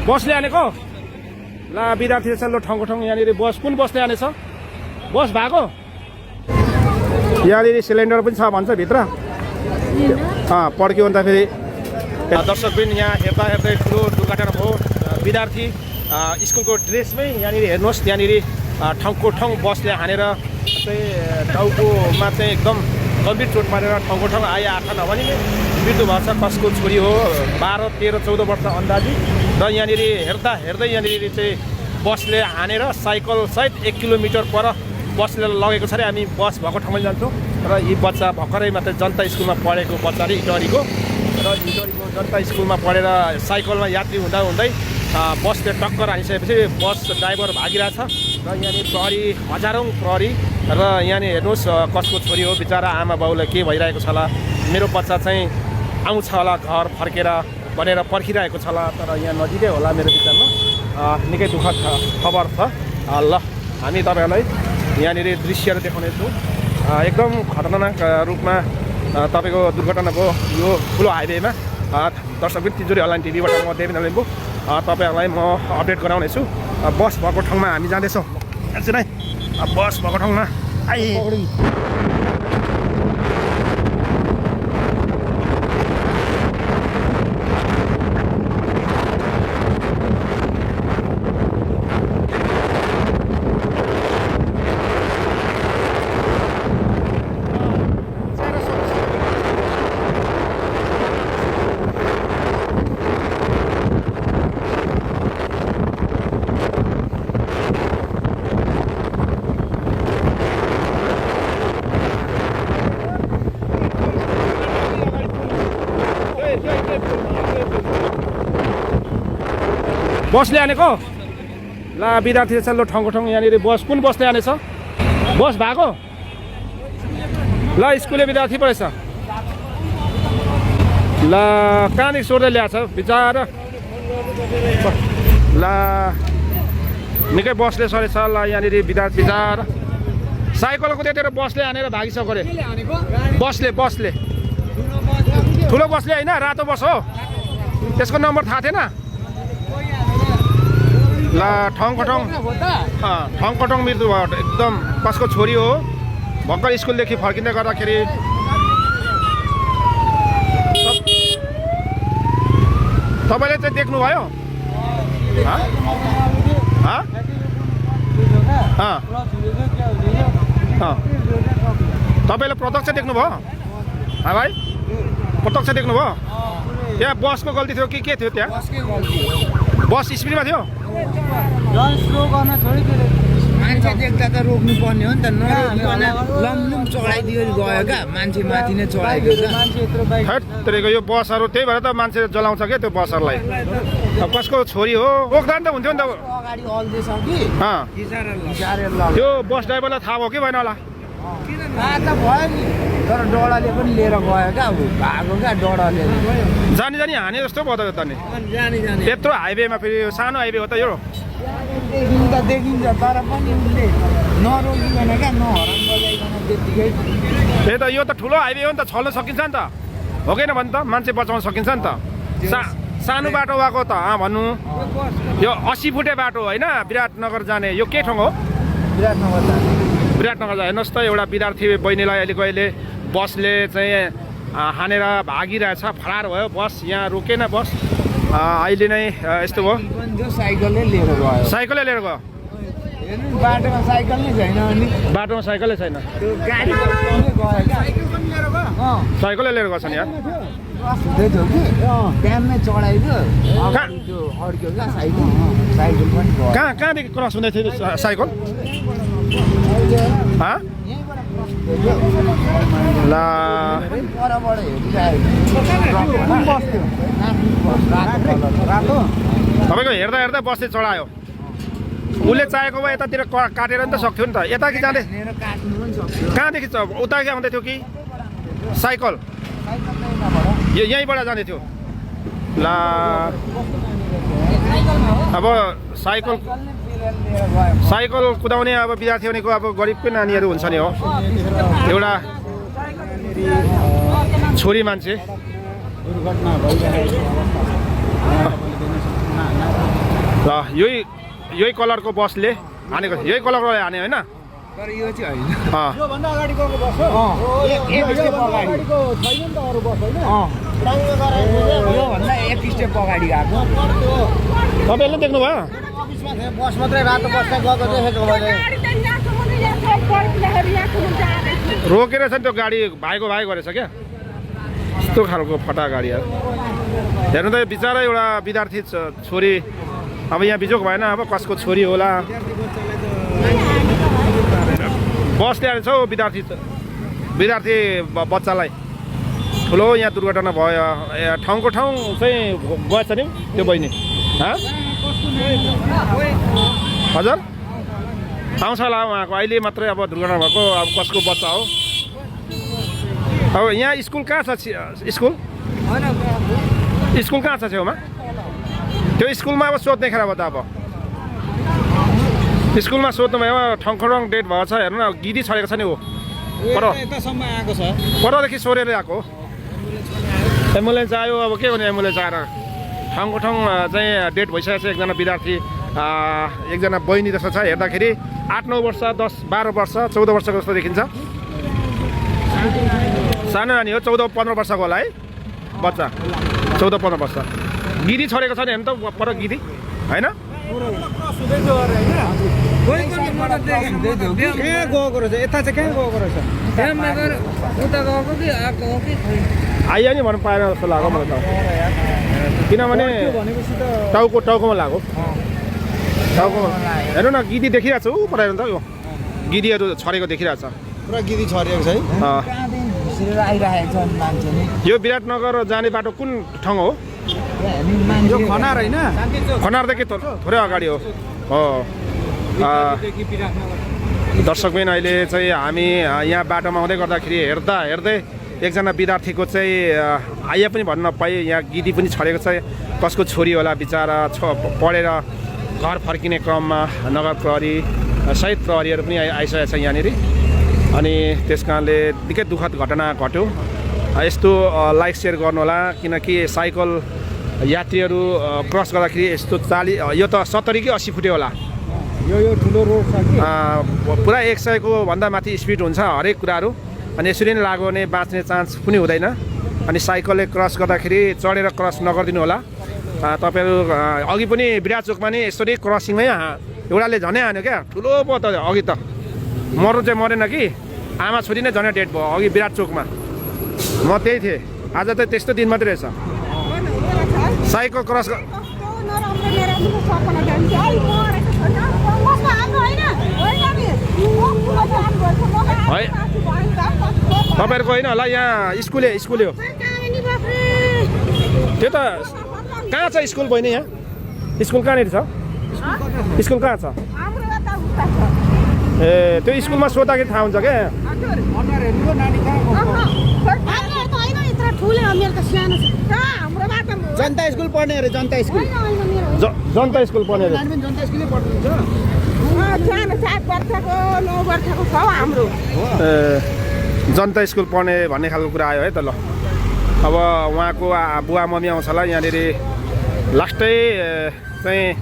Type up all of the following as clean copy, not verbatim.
बसले हानेको ला विद्यार्थी छ लो ठाउँको ठाउँ यहाँनिर बस कुन बसले हानेछ बस भएको यहाँनिर सिलिन्डर पनि छ भन्छ भित्र पड्क्यो भन्दा फेरि दर्शक पनि यहाँ हेर्दा हेर्दै ठुलो दुर्घटना भयो विद्यार्थी स्कुलको ड्रेसमै यहाँनिर हेर्नुहोस् त्यहाँनिर ठाउँको ठाउँ बसले हानेर चाहिँ टाउकोमा चाहिँ एकदम गम्भीर चोट मारेर ठाउँको ठाउँ आए आँखा नभनी मृत्यु भएको छ कसको छोरी हो 12, 13, 14 वर्ष अन्दाजी र यहाँनिर हेर्दा हेर्दै यहाँनिर चाहिँ बसले हानेर साइकल सहित 1 किलोमिटर पर बसले लगेको छ अरे हामी बस भएको ठाउँमा जान्छौँ र यी बच्चा भर्खरै मात्रै जनता स्कुलमा पढेको बच्चा अरे इटरीको जनता स्कुलमा पढेर साइकलमा यात्री हुँदा हुँदै बसले टक्कर हानिसकेपछि बस ड्राइभर भागिरहेछ र यहाँनिर प्रहरी हजारौँ प्रहरी र यहाँनिर हेर्नुहोस् कसको छोरी हो बिचरा आमा बाउलाई के भइरहेको छ होला मेरो बच्चा चाहिँ आउँछ होला घर फर्केर भनेर पर्खिरहेको छ होला तर यहाँ नजिकै होला मेरो विचारमा निकै दुःखद खबर छ ल हामी तपाईँहरूलाई यहाँनिर दृश्यहरू देखाउनेछौँ एकदम खतरनाक रूपमा तपाईँको दुर्घटना भयो यो ठुलो हाइवेमा दर्शक पनि तिजोरी अनलाइन टिभीबाट म देवेन्द्र लिम्बू तपाईँहरूलाई म अपडेट गराउनेछु बस भएको ठाउँमा हामी जाँदैछौँ एकछिन है बस भएको ठाउँमा बसले हानेको ला विद्यार्थी छ लो ठाउँको ठाउँ यहाँनिर बस कुन बसले हानेछ बस भएको ल स्कुले विद्यार्थी परेछ ल कहाँदेखि सोध्दै ल्याएको छ बिचरा ला निकै बसले सरेछ ल यहाँनिर विद्यार्थी बिचरा साइकलको त्यतिर बसले हानेर भागिसक्यो अरे बसले ठुलो बसले होइन रातो बस हो त्यसको नम्बर थाहा थिएन ल ठाउँको ठाउँ मृत्यु भयो एकदम कसको छोरी हो भर्खर स्कुलदेखि फर्किँदै गर्दाखेरि तपाईँले चाहिँ देख्नुभयो तपाईँले प्रत्यक्ष देख्नुभयो भाइ प्रत्यक्ष देख्नुभयो त्यहाँ बसको गल्ती थियो कि के थियो त्यहाँ बस स्पिडमा थियो मान्छे देख्दा त रोक्नु पर्ने हो नि त लम्लुम चढाइदियो गयो क्या मान्छे माथि नै चढाइदियो हेटको यो बसहरू त्यही भएर त मान्छे जलाउँछ क्या त्यो बसहरूलाई कसको छोरी हो रोक्दा नि त हुन्थ्यो नि त अगाडि अल्दैछ कि त्यो बस ड्राइभरलाई थाहा भयो कि भएन होला थाहा त भयो नि तर डडाले पनि लिएर गयो क्या भागो क्या डडाले जानी हाने जस्तो भयो त नि त्यत्रो हाइवेमा फेरि सानो हाइवे हो त यो देखिन्छ तर पनि उसले नरोकिकन क्या नहरान बजाइकन त्यतिकै त्यही त यो त ठुलो हाइवे हो नि त छल्न सकिन्छ नि त हो कि भने त मान्छे बचाउन सकिन्छ नि त सानो बाटो भएको त भन्नु यो 80 फुटे बाटो होइन विराटनगर जाने यो के ठाउँ हो विराटनगर जाने हेर्नुहोस् त एउटा विद्यार्थी बहिनीलाई अहिले बसले चाहिँ हानेर भागिरहेछ फरार भयो बस यहाँ रोकेन बस अहिले नै यस्तो भयो साइकलले लिएर गयो बाटोमा साइकल नै छैन अनि बाटोमा साइकलै छैन त्यो गाडी साइकलै लिएर गएछ नि यार बिहानमै चढाइदियो अड्क्यो क्या साइकल पनि कहाँदेखि क्रस हुँदै थियो साइकल ला तपाईँको हेर्दा बसले चढायो उसले चाहेको भए यतातिर काटेर नि त सक्थ्यो नि त यता कि जाँदै कहाँदेखि उता आउँदै थियो कि साइकल यहीँबाट जाँदै थियो ला अब साइकल कुदाउने अब विद्यार्थी भनेको अब गरिबकै नानीहरू हुन्छ नि हो एउटा छोरी मान्छे ल यही कलरको बसले हानेको यही कलरको हाने होइन तर यो चाहिँ होइन योभन्दा अगाडिको बस हो एक स्टेप अगाडि छैन नि त अरू बस होइन योभन्दा एक स्टेप अगाडि गएको तपाईँले देख्नुभयो अफिसमा थिएँ बस मात्रै रातो बसमा गएको देखेको मैले रोकेर छ नि त्यो गाडी भाइको भाइ गरेछ क्या यस्तो खालको फटा गाडी हेर्नु त बिचरा एउटा विद्यार्थी छोरी अब यहाँ बिजोक भएन अब कसको छोरी होला बस ल्याएर छ हौ विद्यार्थी बच्चालाई ठुलो यहाँ दुर्घटना भयो ठाउँको ठाउँ चाहिँ गएछ नि त्यो बहिनी हजुर आउँछ होला उहाँको अहिले मात्रै अब दुर्घटना भएको अब कसको बच्चा हो अब यहाँ स्कुल कहाँ छ स्कुल कहाँ छ छेउमा त्यो स्कुलमा अब सोध्ने खेर भयो त अब स्कुलमा सोध्नुभयो ठङखरङ डेट भएको छ हेर्नु न गिदी छरेको छ नि हो यतासम्म आएको छ परदेखि सोरेर आएको एम्बुलेन्स आयो अब के भने एम्बुलेन्स आएर ठाउँको ठाउँ चाहिँ डेट भइसकेको छ एकजना विद्यार्थी एकजना बहिनी जस्तो छ हेर्दाखेरि 8-9 वर्ष 10-12 वर्ष 14 वर्षको जस्तो देखिन्छ सानो नानी हो 14-15 वर्षको होला है बच्चा 14-15 वर्ष गिदी छरेको छ नि हेर्नु त पर गिदी होइन कहाँ गएको रहेछ यता चाहिँ कहाँ गएको रहेछ आइया नि भन्नु पाएन जस्तो लाग्यो मलाई त किनभने भनेपछि त टाउकोमा लाग्यो टाउकोमा हेर्नु न गिदी देखिरहेको छ ऊ पराएर त यो गिदीहरू छरेको देखिरहेको छ पुरा गिदी छरिएको छ है आइरहेको छ मान्छे नि यो विराटनगर जाने बाटो कुन ठाउँ हो यो खनार होइन खनारदेखि थोरै अगाडि हो दर्शकबिन अहिले चाहिँ हामी यहाँ बाटोमा आउँदै गर्दाखेरि हेर्दै एकजना विद्यार्थीको चाहिँ आइया पनि भन्न नपाएँ यहाँ गिदी पनि छरेको छ कसको छोरी होला बिचरा पढेर घर फर्किने क्रममा नगर प्रहरी सहित प्रहरीहरू पनि आइसकेको छ यहाँनिर अनि त्यस कारणले निकै दुःखद घटना घट्यो यस्तो लाइक सेयर गर्नुहोला किनकि साइकल यात्रीहरू क्रस गर्दाखेरि यस्तो 40 यो त 70 कि 80 फुट्यो होला यो ठुलो रोड छ कि पुरा 100 को भन्दा माथि स्पिड हुन्छ हरेक कुराहरू अनि यसरी नै लाग्यो भने बाँच्ने चान्स पनि हुँदैन अनि साइकलले क्रस गर्दाखेरि चढेर क्रस नगरिदिनु होला तपाईँहरू अघि पनि विराट चोकमा नि यसरी क्रसिङमै एउटाले झनै हान्यो क्या ठुलो पो त अघि त मर्नु चाहिँ मरेन कि आमा छोरी नै झनै डेट भयो अघि विराट चोकमा म त्यही थिएँ आज त त्यस्तो दिन मात्रै रहेछ साइकल क्रस तपाईँहरूको होइन होला यहाँ स्कुले हो त्यो त कहाँ छ स्कुल बहिनी यहाँ स्कुल कहाँनिर छ स्कुल कहाँ छ ए त्यो स्कुलमा सोद्धाखेरि थाहा हुन्छ क्या जनता स्कुल पढ्ने अरे जनता स्कुल जनता स्कुल पढ्ने अरे जनता स्कुलै पढ्नुहुन्छ जनता स्कुल पढ्ने भन्ने खालको कुरा आयो है त ल अब उहाँको बुवा मम्मी आउँछ होला यहाँनिर लास्टै चाहिँ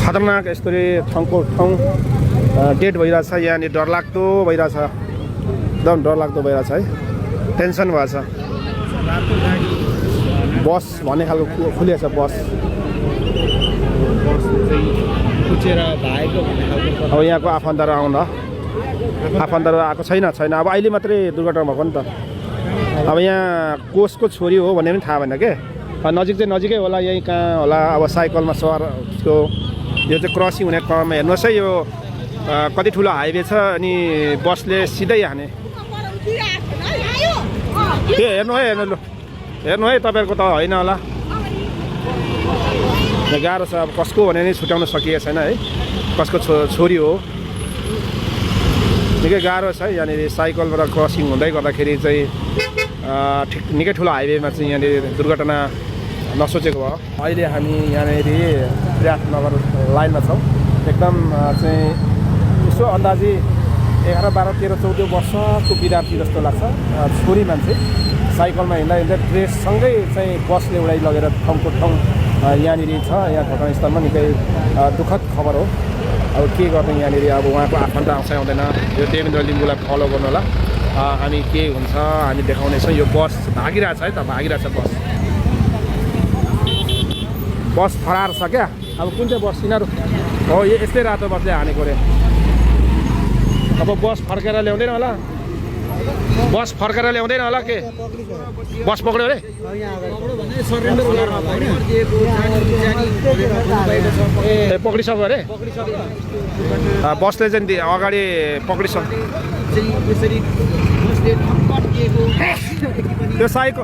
खतरनाक यस्तरी ठाउँको ठाउँ डेट भइरहेछ यहाँनिर डरलाग्दो भइरहेछ एकदम डरलाग्दो भइरहेछ है टेन्सन भएछ बस भन्ने खालको खुलिएछ बस अब यहाँको आफन्तहरू आफन्तहरू आएको छैन अब अहिले मात्रै दुर्घटना भएको नि त अब यहाँ कसको छोरी हो भन्ने पनि थाहा भएन के नजिक चाहिँ नजिकै होला यहीँ कहाँ होला अब साइकलमा सवार त्यो यो चाहिँ क्रसिङ हुने क्रममा हेर्नुहोस् है यो कति ठुलो हाइवे छ अनि बसले सिधै हाने त्यो हेर्नु है तपाईँहरूको त होइन होला गाह्रो छ अब कसको भने नि छुट्याउन सकिएको छैन है कसको छोरी हो निकै गाह्रो छ यहाँनिर साइकलबाट क्रसिङ हुँदै गर्दाखेरि चाहिँ ठिक निकै ठुलो हाइवेमा चाहिँ यहाँनिर दुर्घटना नसोचेको भयो अहिले हामी यहाँनिर विराटनगर लाइनमा छौँ एकदम चाहिँ यसो अन्दाजी 11, 12, 13, 14 वर्षको विद्यार्थी जस्तो लाग्छ छोरी मान्छे साइकलमा हिँड्दा ड्रेससँगै चाहिँ बसले उडाइ लगेर ठाउँको ठाउँ यहाँनिर छ। यहाँ घटनास्थलमा निकै दुःखद खबर हो। अब के गर्ने यहाँनिर अब उहाँको आफन्त आउँछ आउँदैन यो देवेन्द्र लिम्बूलाई फलो गर्नु होला। हामी के हुन्छ हामी देखाउनेछौँ। यो बस भागिरहेछ है त, भागिरहेछ बस। बस फरार छ क्या। अब कुन चाहिँ बस यिनीहरू हो, यो यस्तै रातो बसले हानेको अरे। अब बस फर्केर ल्याउँदैन होला, बस फर्केर ल्याउँदैन होला के? बस पक्रियो अरे? ए पक्रिसक्यो अरे? बसले चाहिँ अगाडि पक्रिसक्यो। त्यो साइको